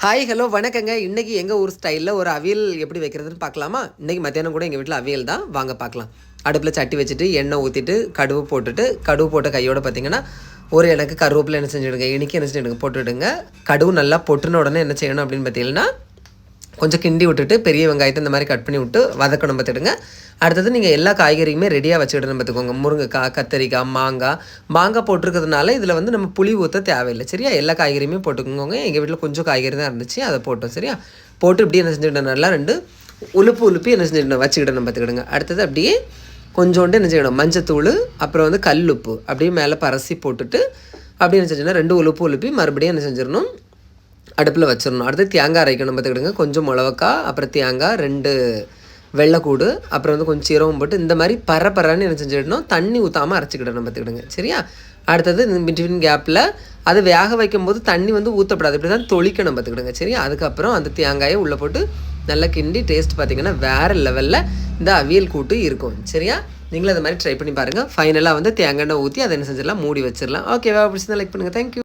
Hi hello வணக்கங்க. இன்றைக்கி எங்கள் ஊர் ஸ்டைலில் ஒரு அவியல் எப்படி வைக்கிறதுன்னு பார்க்கலாமா? இன்றைக்கி மத்தியானம் கூட எங்கள் வீட்டில் அவியல் தான், வாங்க பார்க்கலாம். அடுப்பில் சட்டி வச்சுட்டு எண்ணெய் ஊற்றிட்டு கடுகு போட்ட கையோடு பார்த்திங்கன்னா ஒரு எனக்கு கருவேப்பிலை என்ன செஞ்சுடுங்க, இன்றைக்கி என்ன செஞ்சுடுங்க போட்டுவிடுங்க. கடுகு நல்லா பொட்டுன உடனே என்ன செய்யணும் அப்படின்னு பார்த்தீங்கன்னா கொஞ்சம் கிண்டி விட்டுட்டு பெரிய வெங்காயத்தை இந்த மாதிரி கட் பண்ணி விட்டு வதக்கணும் பார்த்துடுங்க. அடுத்தது நீங்கள் எல்லா காய்கறியுமே ரெடியாக வச்சுக்கிடணும் பார்த்துக்கோங்க. முருங்கைக்காய், கத்தரிக்காய், மாங்காய் போட்டிருக்கிறதுனால இதில் வந்து நம்ம புளி ஊற்ற தேவையில்லை, சரியா? எல்லா காய்கறியுமே போட்டுக்கோங்க. எங்கள் வீட்டில் கொஞ்சம் காய்கறி தான் இருந்துச்சு, அதை போட்டோம், சரியா? போட்டு இப்படி என்ன செஞ்சுக்கிட்டோம், நல்லா ரெண்டு உலுப்பி என்ன செஞ்சுக்கிட்டோம் வச்சுக்கிடணும் பார்த்துக்கிடுங்க. அடுத்தது அப்படியே கொஞ்சோண்டு என்ன செய்யணும், மஞ்சத்தூள், அப்புறம் வந்து கல் உப்பு அப்படியே மேலே பரசி போட்டுட்டு அப்படி என்ன செஞ்சோன்னா ரெண்டு உலுப்பி மறுபடியும் என்ன செஞ்சிடணும், அடுப்பில் வச்சிடணும். அடுத்து தேங்காய் அரைக்கணும் பார்த்துக்கிடுங்க. கொஞ்சம் மிளகாய், அப்புறம் தேங்காய், 2 வெள்ளைக்கூடு, அப்புறம் வந்து கொஞ்சம் சீரகம் போட்டு இந்த மாதிரி பரன்னு என்ன செஞ்சிடணும், தண்ணி ஊற்றாமல் அரைச்சிக்கிடணும் பார்த்துக்கிடுங்க, சரியா? அடுத்தது இந்த பிட்வீன் கேப்பில் அது வேக வைக்கும்போது தண்ணி வந்து ஊற்றப்படாது, இப்படி தான் தொளிக்கணும் பார்த்துக்கிடுங்க, சரியா? அதுக்கப்புறம் அந்த தேங்காயை உள்ளே போட்டு நல்லா கிண்டி டேஸ்ட் பார்த்திங்கன்னா வேறு லெவலில் இந்த அவியல் கூட்டு இருக்கும், சரியா? நீங்களும் அதை மாதிரி ட்ரை பண்ணி பாருங்கள். ஃபைனலாக வந்து தேங்காய் எண்ணெய் ஊற்றி அதை என்ன செஞ்சிடலாம், மூடி வச்சிடலாம். ஓகேவா? பிடிச்சிருந்தா லைக் பண்ணுங்கள். தேங்க்யூ.